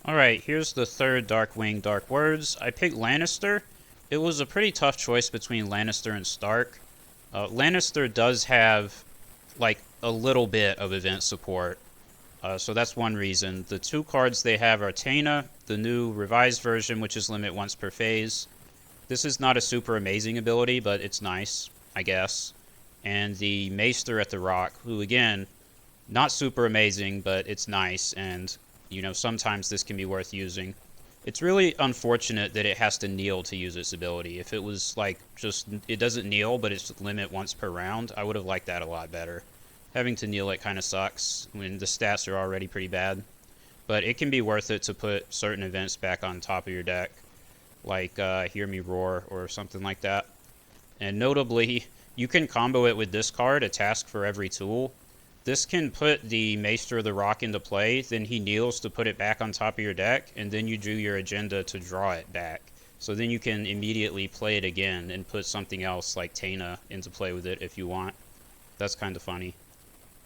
Alright, here's the third Darkwing Dark Words. I picked Lannister. It was a pretty tough choice between Lannister and Stark. Lannister does have, like, a little bit of event support, so that's one reason. The two cards they have are Taina, the new revised version, which is limit once per phase. This is not a super amazing ability, but it's nice, I guess. And the Maester at the Rock, who, again, not super amazing, but it's nice, and, you know, sometimes this can be worth using. It's really unfortunate that it has to kneel to use its ability. If it was, like, just, it doesn't kneel, but it's limit once per round, I would have liked that a lot better. Having to kneel it kind of sucks when the stats are already pretty bad. But it can be worth it to put certain events back on top of your deck, like Hear Me Roar or something like that. And notably, you can combo it with this card, a task for every tool. This can put the Maester of the Rock into play, then he kneels to put it back on top of your deck, and then you do your agenda to draw it back. So then you can immediately play it again and put something else like Taina into play with it if you want. That's kind of funny.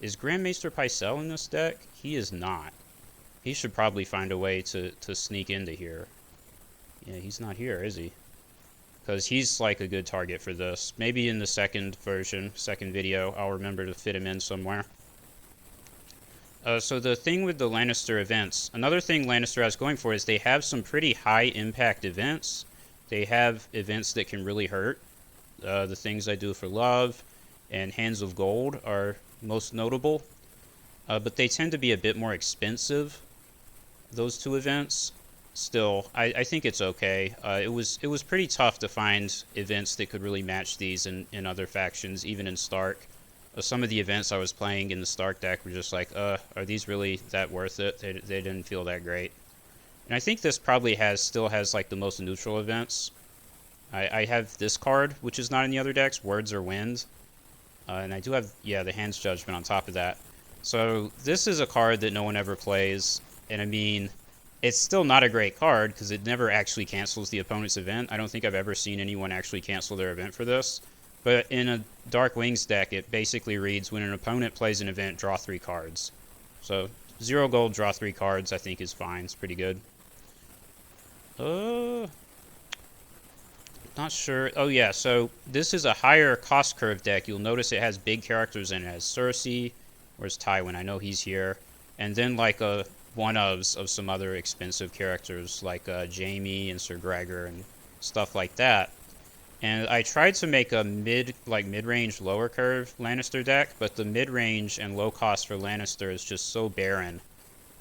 Is Grand Maester Pycelle in this deck? He is not. He should probably find a way to sneak into here. Yeah, he's not here, is he? Because he's like a good target for this. Maybe in the second version, second video, I'll remember to fit him in somewhere. So the thing with the Lannister events, another thing Lannister has going for is they have some pretty high impact events. They have events that can really hurt. The Things I Do for Love and Hands of Gold are most notable. But they tend to be a bit more expensive, those two events. Still, I think it's okay. It was pretty tough to find events that could really match these in other factions, even in Stark. Some of the events I was playing in the Stark deck were just like, are these really that worth it? They didn't feel that great. And I think this probably still has like the most neutral events. I have this card, which is not in the other decks, Words or Wind. And I do have, yeah, the Hand's Judgment on top of that. So this is a card that no one ever plays. And I mean, it's still not a great card because it never actually cancels the opponent's event. I don't think I've ever seen anyone actually cancel their event for this. But in a Dark Wings deck, it basically reads, when an opponent plays an event, draw 3 cards. So 0 gold, draw 3 cards, I think is fine. It's pretty good. Not sure. Oh yeah, so this is a higher cost curve deck. You'll notice it has big characters in it. It has Cersei. Where's Tywin? I know he's here. And then like a one-ofs of some other expensive characters like Jaime and Sir Gregor and stuff like that. And I tried to make a mid-range lower curve Lannister deck, but the mid-range and low cost for Lannister is just so barren.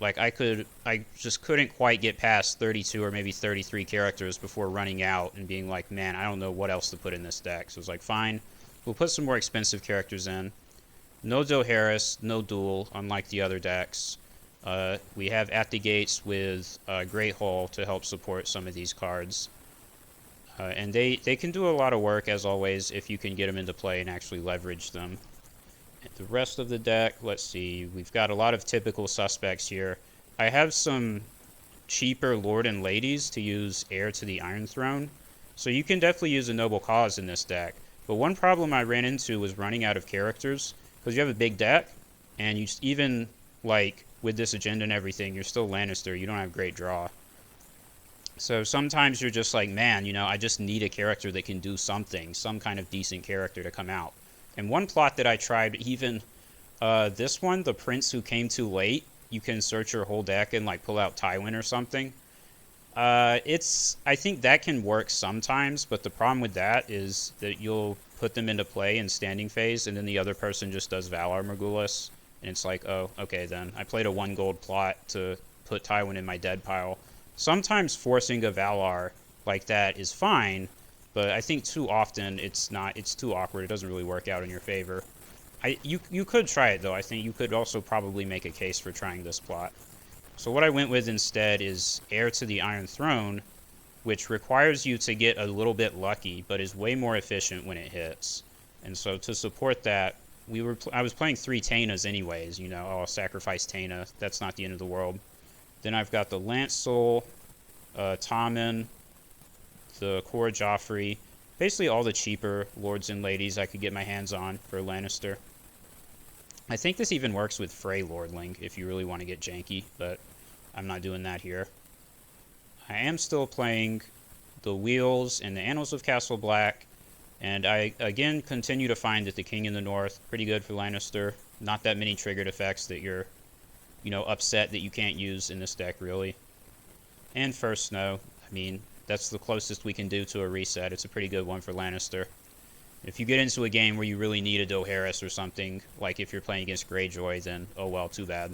Like I just couldn't quite get past 32 or maybe 33 characters before running out and being like, man, I don't know what else to put in this deck. So it's like, fine, we'll put some more expensive characters in. No Dohaeris, no duel, unlike the other decks. We have At the Gates with Great Hall to help support some of these cards. And they can do a lot of work, as always, if you can get them into play and actually leverage them. The rest of the deck, let's see, we've got a lot of typical suspects here. I have some cheaper Lord and Ladies to use Heir to the Iron Throne, so you can definitely use a Noble Cause in this deck. But one problem I ran into was running out of characters, because you have a big deck, and you even, like, with this agenda and everything, you're still Lannister, you don't have great draw. So sometimes you're just like, man, you know, I just need a character that can do something, some kind of decent character to come out. And one plot that I tried, even this one, the Prince Who Came Too Late, you can search your whole deck and like pull out Tywin or something. I think that can work sometimes, but the problem with that is that you'll put them into play in standing phase, and then the other person just does Valar Morghulis, and it's like, oh, okay then. I played a 1 gold plot to put Tywin in my dead pile. Sometimes forcing a Valar like that is fine, but I think too often it's not. It's too awkward. It doesn't really work out in your favor. You could try it, though. I think you could also probably make a case for trying this plot. So what I went with instead is Heir to the Iron Throne, which requires you to get a little bit lucky, but is way more efficient when it hits. And so to support that, I was playing 3 Tainas anyways. You know, I'll sacrifice Taina. That's not the end of the world. Then I've got the Lance Soul, Tommen, the Cora Joffrey, basically all the cheaper Lords and Ladies I could get my hands on for Lannister. I think this even works with Frey Lordling if you really want to get janky, but I'm not doing that here. I am still playing the Wheels and the Annals of Castle Black, and I again continue to find that the King in the North, pretty good for Lannister. Not that many triggered effects that you're, upset that you can't use in this deck, really. And First Snow, I mean, that's the closest we can do to a reset. It's a pretty good one for Lannister. If you get into a game where you really need a Dohaeris or something, like if you're playing against Greyjoy, then oh well, too bad.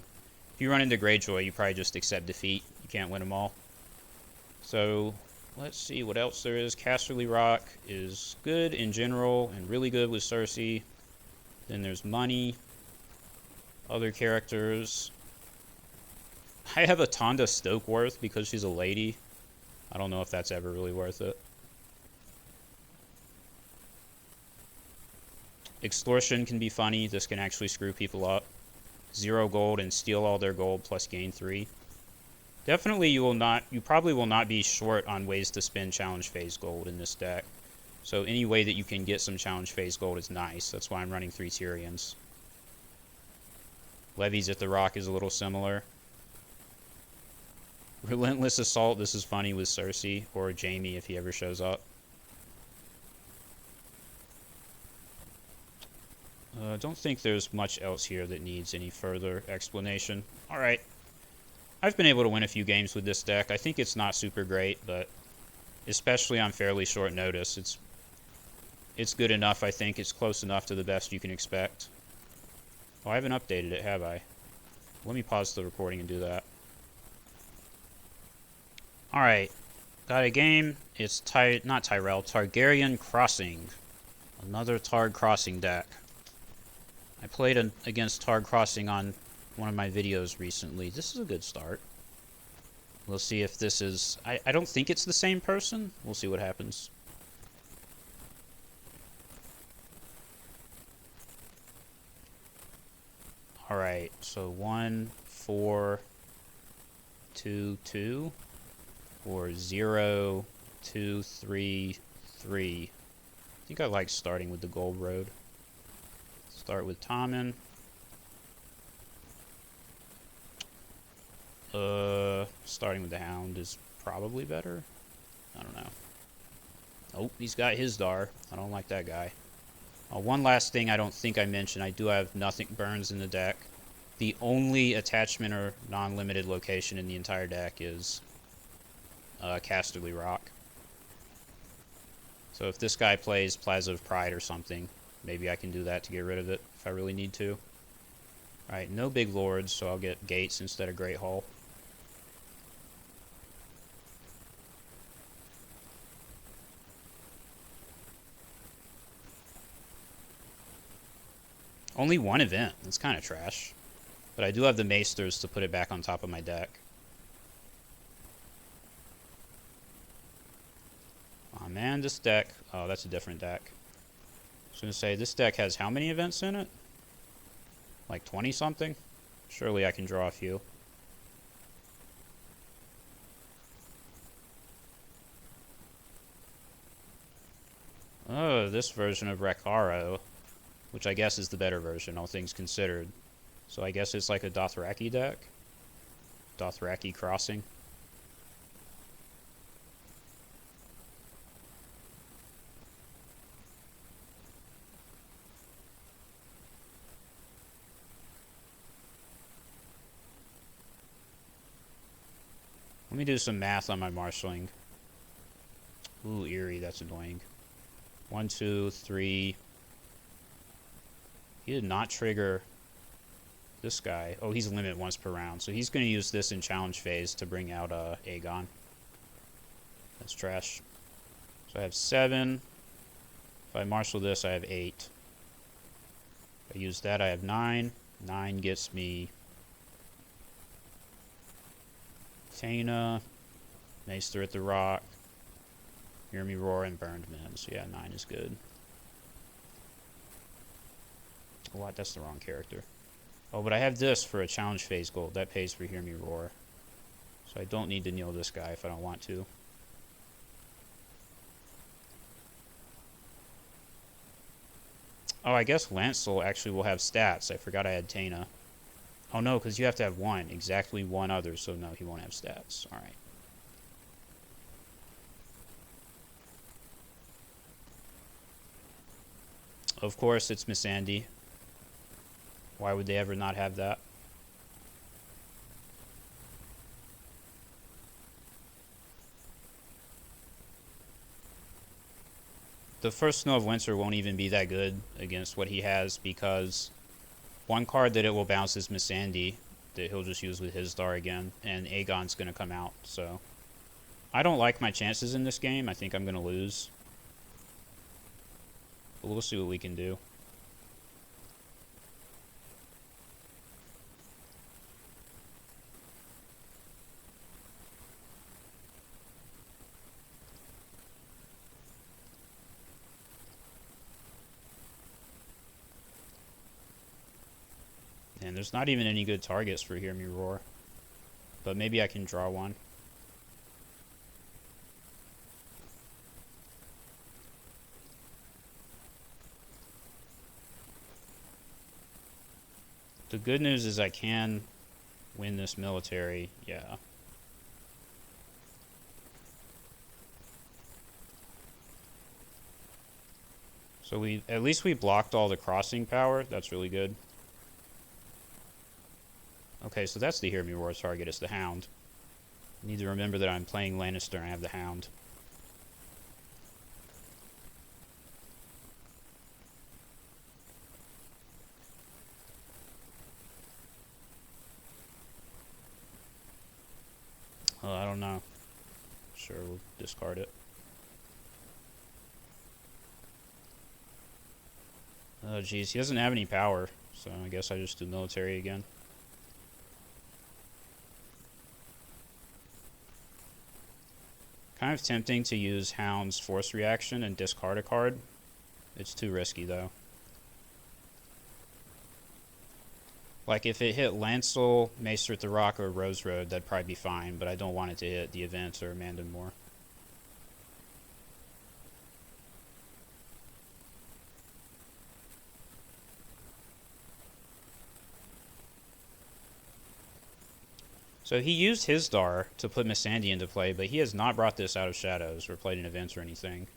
If you run into Greyjoy, you probably just accept defeat. You can't win them all. So, let's see what else there is. Casterly Rock is good in general and really good with Cersei. Then there's Money. Other characters. I have a Tonda Stokeworth because she's a lady. I don't know if that's ever really worth it. Extortion can be funny. This can actually screw people up. 0 gold and steal all their gold plus gain 3. Definitely you probably will not be short on ways to spend challenge phase gold in this deck. So any way that you can get some challenge phase gold is nice. That's why I'm running 3 Tyrions. Levies at the Rock is a little similar. Relentless Assault, this is funny with Cersei, or Jaime if he ever shows up. I don't think there's much else here that needs any further explanation. Alright. I've been able to win a few games with this deck. I think it's not super great, but especially on fairly short notice, it's good enough, I think. It's close enough to the best you can expect. Oh, I haven't updated it, have I? Let me pause the recording and do that. Alright. Got a game. It's not Tyrell, Targaryen Crossing. Another Targ Crossing deck. I played against Targ Crossing on one of my videos recently. This is a good start. We'll see if this is... I don't think it's the same person. We'll see what happens. Alright, so 1, 4, 2, 2. Or 0, 2, 3, 3. I think I like starting with the Gold Road. Start with Tommen. Starting with the Hound is probably better. I don't know. Oh, he's got his Dar. I don't like that guy. One last thing I don't think I mentioned. I do have Nothing Burns in the deck. The only attachment or non-limited location in the entire deck is Casterly Rock. So if this guy plays Plaza of Pride or something, maybe I can do that to get rid of it if I really need to. Alright, no big lords, so I'll get Gates instead of Great Hall. Only one event. That's kind of trash. But I do have the Maesters to put it back on top of my deck. Oh man, this deck... Oh, that's a different deck. I was going to say, this deck has how many events in it? Like 20 something? Surely I can draw a few. Oh, this version of Rekaro, which I guess is the better version, all things considered. So I guess it's like a Dothraki deck? Dothraki Crossing. Let me do some math on my marshalling. Ooh, Eerie, that's annoying. 1, 2, 3. He did not trigger this guy. Oh, he's limit once per round. So he's going to use this in challenge phase to bring out Aegon. That's trash. So I have 7. If I marshal this, I have 8. If I use that, I have 9. 9 gets me Taina, Maester at the Rock, Hear Me Roar, and Burned Men. So yeah, 9 is good. What? That's the wrong character. Oh, but I have this for a challenge phase gold. That pays for Hear Me Roar. So I don't need to kneel this guy if I don't want to. Oh, I guess Lancel actually will have stats. I forgot I had Taina. Oh no, because you have to have one. Exactly one other, so no, he won't have stats. Alright. Of course, it's Miss Andy. Why would they ever not have that? The first Snow of Winter won't even be that good against what he has because one card that it will bounce is Miss Andy that he'll just use with his star again, and Aegon's going to come out, so I don't like my chances in this game. I think I'm going to lose. But we'll see what we can do. And there's not even any good targets for Hear Me Roar. But maybe I can draw one. The good news is I can win this military. Yeah. So at least we blocked all the crossing power. That's really good. Okay, so that's the Hear Me Roar target. It's the Hound. I need to remember that I'm playing Lannister and I have the Hound. I don't know. Sure, we'll discard it. Oh, geez. He doesn't have any power, so I guess I just do military again. Kind of tempting to use Hound's Force Reaction and discard a card. It's too risky, though. Like, if it hit Lancel, Maester at the Rock, or Rose Road, that'd probably be fine, but I don't want it to hit the Events or Amanda Moore. So he used his star to put Miss Sandy into play, but he has not brought this out of Shadows or played in Events or anything.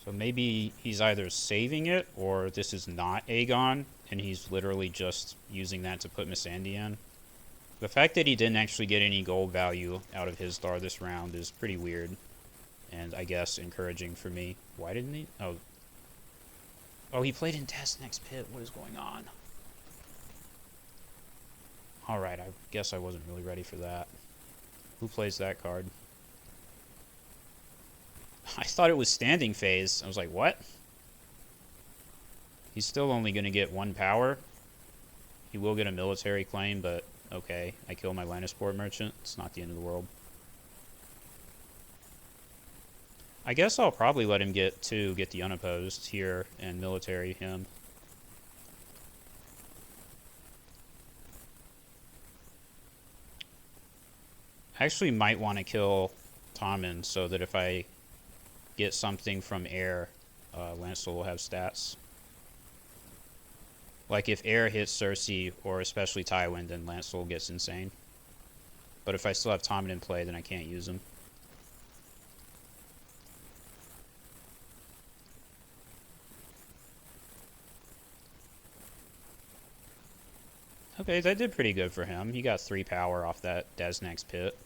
So maybe he's either saving it, or this is not Aegon, and he's literally just using that to put Miss Sandy in. The fact that he didn't actually get any gold value out of his star this round is pretty weird, and I guess encouraging for me. Why didn't he? Oh, he played in Test Next Pit. What is going on? Alright, I guess I wasn't really ready for that. Who plays that card? I thought it was Standing Phase. I was like, what? He's still only going to get 1 power. He will get a military claim, but okay. I kill my Lannisport merchant. It's not the end of the world. I guess I'll probably let him get the unopposed here and military him. I actually might want to kill Tommen so that if I get something from air, Lancel will have stats. Like if air hits Cersei or especially Tywin, then Lancel gets insane. But if I still have Tommen in play, then I can't use him. Okay, that did pretty good for him. He got 3 power off that Desnax pit.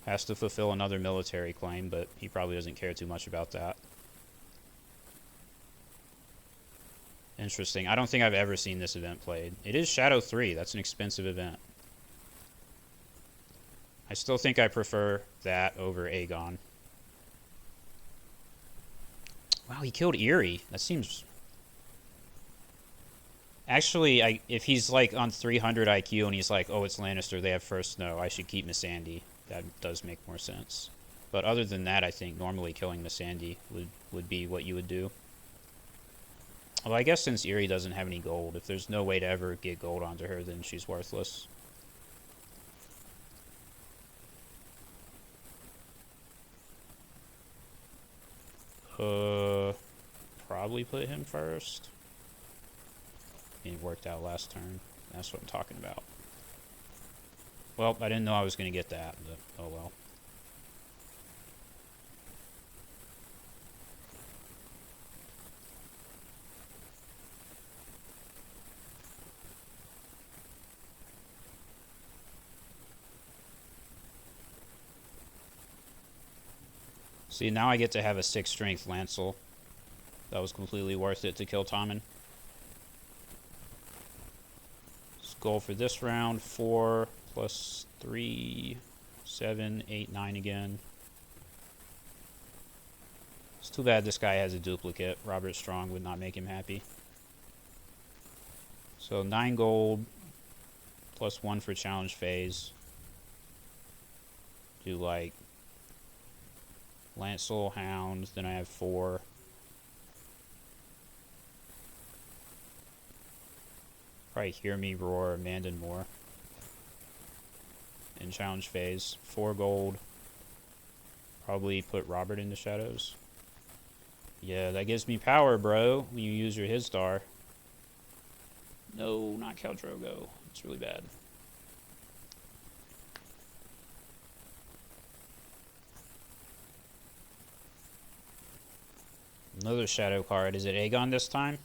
Has to fulfill another military claim, but he probably doesn't care too much about that. Interesting. I don't think I've ever seen this event played. It is Shadow 3. That's an expensive event. I still think I prefer that over Aegon. Wow, he killed Eerie. That seems... Actually, if he's like on 300 IQ and he's like, oh, it's Lannister, they have first snow, I should keep Miss Andy. That does make more sense. But other than that, I think normally killing Miss Andy would be what you would do. Well, I guess since Eerie doesn't have any gold, if there's no way to ever get gold onto her, then she's worthless. Probably put him first. It worked out last turn. That's what I'm talking about. Well, I didn't know I was going to get that, but oh well. See, now I get to have a 6 strength Lancel. That was completely worth it to kill Tommen. Goal for this round, 4 plus 3, 7, 8, 9 again. It's too bad this guy has a duplicate. Robert Strong would not make him happy. So 9 gold, plus 1 for challenge phase. Do like Lancel, Hound, then I have 4. Probably Hear Me Roar, Mandan Moore. In challenge phase. 4 gold. Probably put Robert in the shadows. Yeah, that gives me power, bro, when you use your His Star. No, not Khal Drogo. It's really bad. Another shadow card. Is it Aegon this time?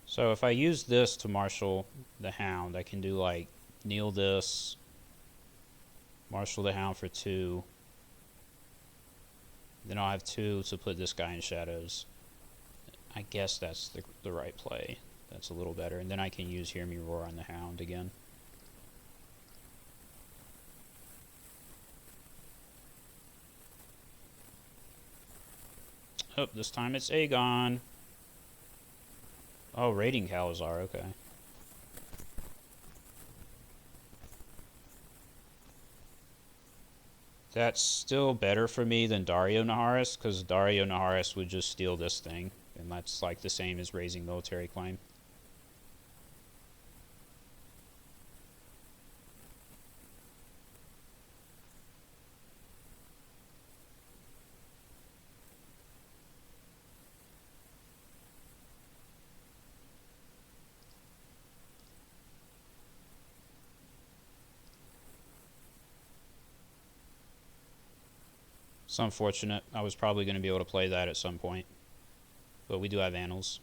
So if I use this to marshal the Hound, I can do like kneel this, marshal the Hound for 2. Then I'll have 2 to put this guy in shadows. I guess that's the right play. That's a little better. And then I can use Hear Me Roar on the Hound again. Oh, this time it's Aegon. Oh, raiding Khalazar, okay. That's still better for me than Dario Naharis, because Dario Naharis would just steal this thing, and that's like the same as raising military claim. It's unfortunate. I was probably going to be able to play that at some point. But we do have Annals.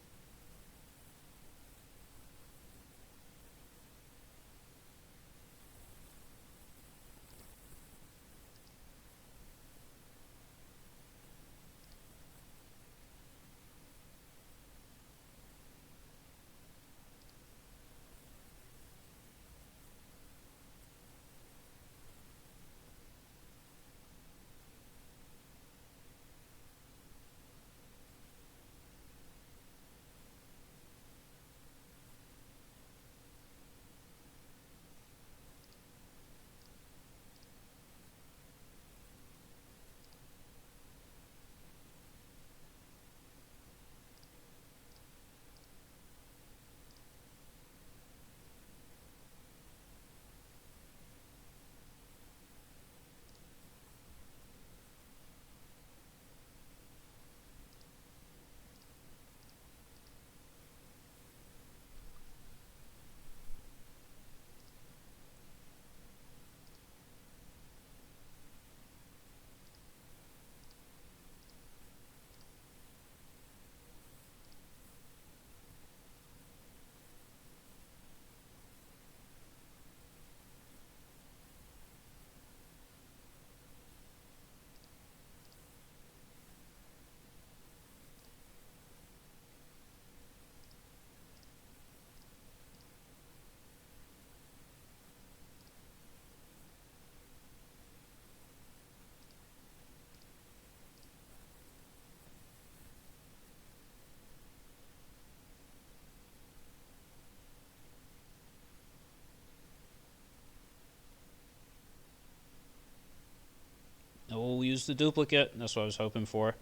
We'll use the duplicate. That's what I was hoping for.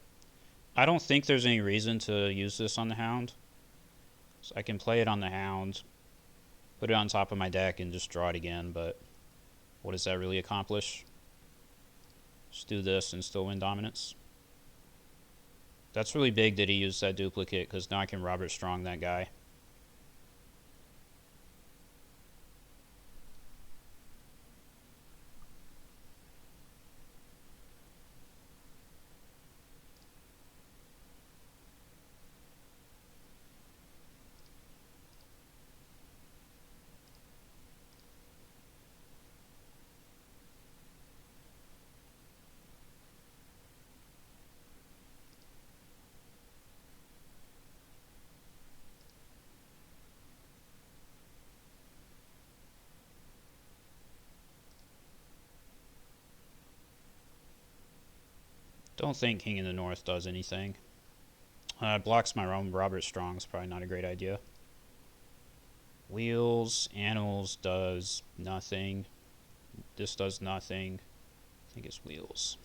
I don't think there's any reason to use this on the Hound. So I can play it on the Hound, put it on top of my deck, and just draw it again, but what does that really accomplish? Just do this and still win dominance. That's really big that he used that duplicate, because now I can Robert Strong that guy. Don't think King in the North does anything. Blocks my own Robert Strong's probably not a great idea. Wheels, animals does nothing. This does nothing. I think it's wheels.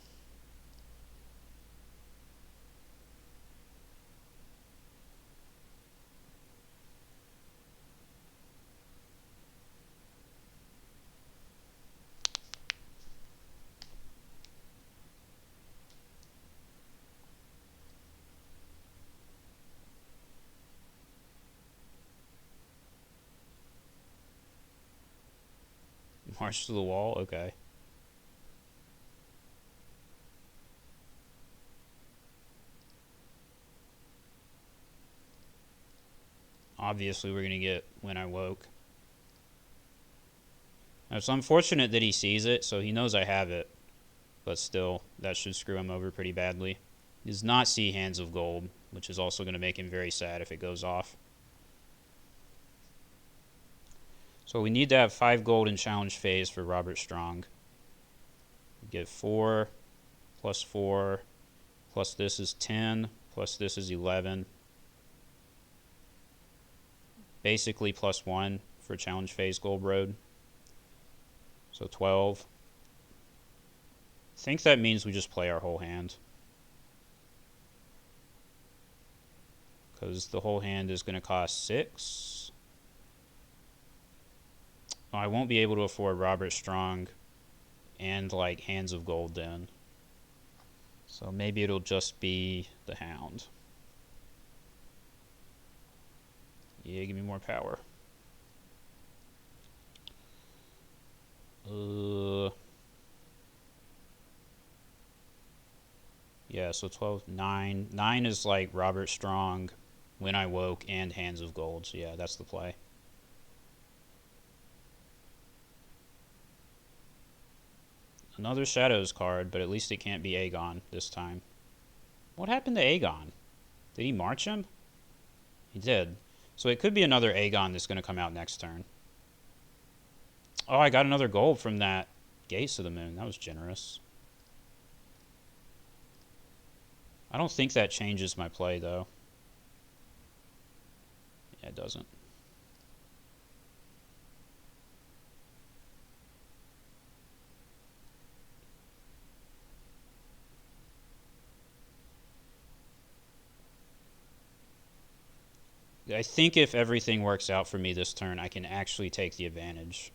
March to the wall? Okay. Obviously, we're going to get When I Woke. Now, it's unfortunate that he sees it, so he knows I have it. But still, that should screw him over pretty badly. He does not see Hands of Gold, which is also going to make him very sad if it goes off. So we need to have 5 gold in challenge phase for Robert Strong. We get 4 plus 4 plus this is 10 plus this is 11. Basically plus 1 for challenge phase Gold Road. So 12. I think that means we just play our whole hand. Because the whole hand is going to cost 6. I won't be able to afford Robert Strong and like Hands of Gold then. So maybe it'll just be the Hound. Yeah, give me more power. Yeah, so 12, 9. 9 is like Robert Strong, When I Woke, and Hands of Gold. So yeah, that's the play. Another Shadows card, but at least it can't be Aegon this time. What happened to Aegon? Did he march him? He did. So it could be another Aegon that's going to come out next turn. Oh, I got another gold from that Gates of the Moon. That was generous. I don't think that changes my play, though. Yeah, it doesn't. I think if everything works out for me this turn, I can actually take the advantage,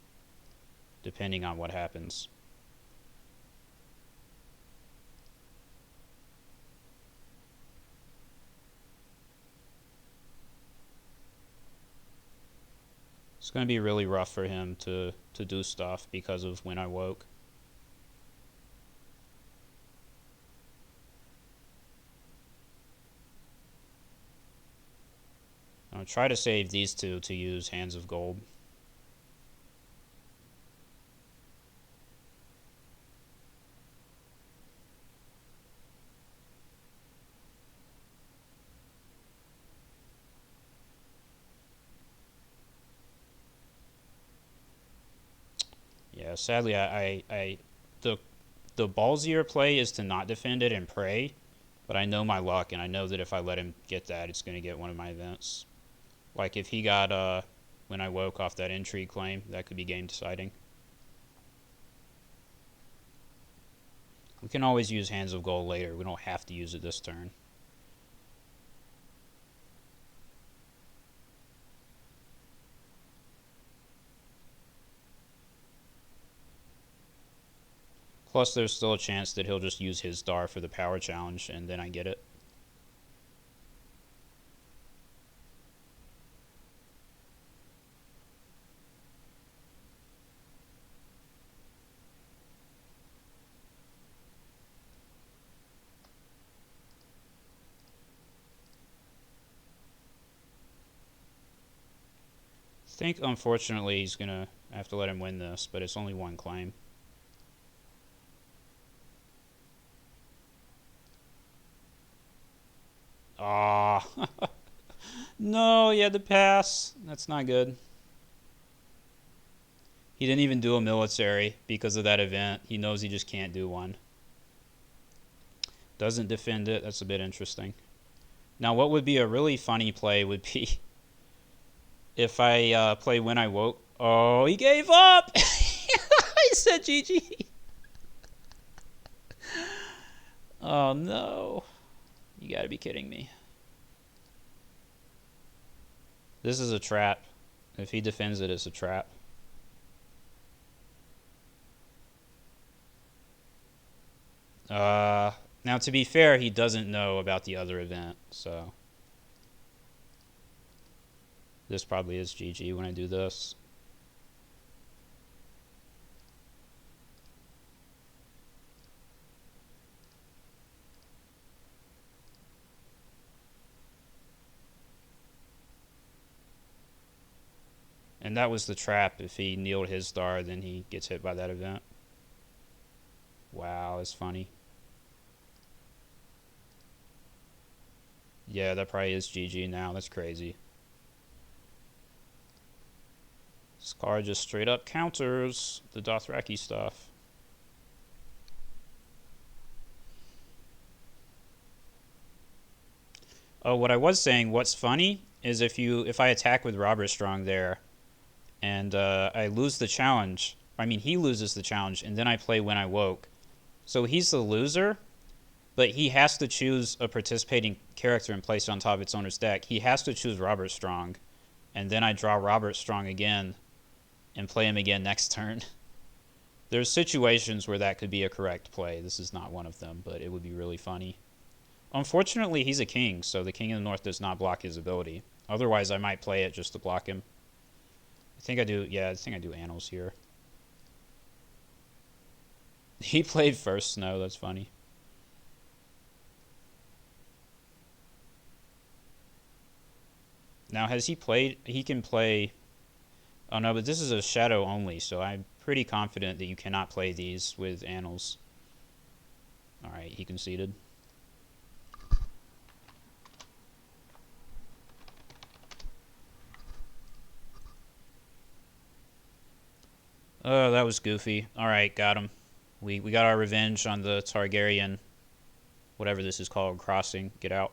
depending on what happens. It's going to be really rough for him to do stuff because of When I Woke. I'll try to save these two to use Hands of Gold. Yeah, sadly, the ballsier play is to not defend it and pray, but I know my luck, and I know that if I let him get that, it's going to get one of my events. Like if he got When I Woke off that intrigue claim, that could be game deciding. We can always use Hands of Gold later. We don't have to use it this turn. Plus, there's still a chance that he'll just use his star for the power challenge, and then I get it. I think, unfortunately, he's going to have to let him win this, but it's only one claim. Ah, no, he had to pass. That's not good. He didn't even do a military because of that event. He knows he just can't do one. Doesn't defend it. That's a bit interesting. Now, what would be a really funny play would be if I play When I Woke. Oh, he gave up! He said GG. Oh, no. You gotta be kidding me. This is a trap. If he defends it, it's a trap. Now, to be fair, he doesn't know about the other event, so this probably is GG when I do this. And that was the trap. If he kneeled his star, then he gets hit by that event. Wow, that's funny. Yeah, that probably is GG now. That's crazy. This card just straight up counters the Dothraki stuff. Oh, what I was saying, what's funny is if I attack with Robert Strong there, and I lose the challenge. I mean, he loses the challenge, and then I play When I Woke. So he's the loser, but he has to choose a participating character and place it on top of its owner's deck. He has to choose Robert Strong, and then I draw Robert Strong again and play him again next turn. There's situations where that could be a correct play. This is not one of them, but it would be really funny. Unfortunately, he's a king, so the King of the North does not block his ability. Otherwise, I might play it just to block him. I think I do, yeah, I think I do Annals here. He played first Snow, that's funny. Now, has he played? He can play. Oh no, but this is a shadow only, so I'm pretty confident that you cannot play these with Annals. Alright, he conceded. Oh, that was goofy. Alright, got him. We got our revenge on the Targaryen, whatever this is called, crossing. Get out.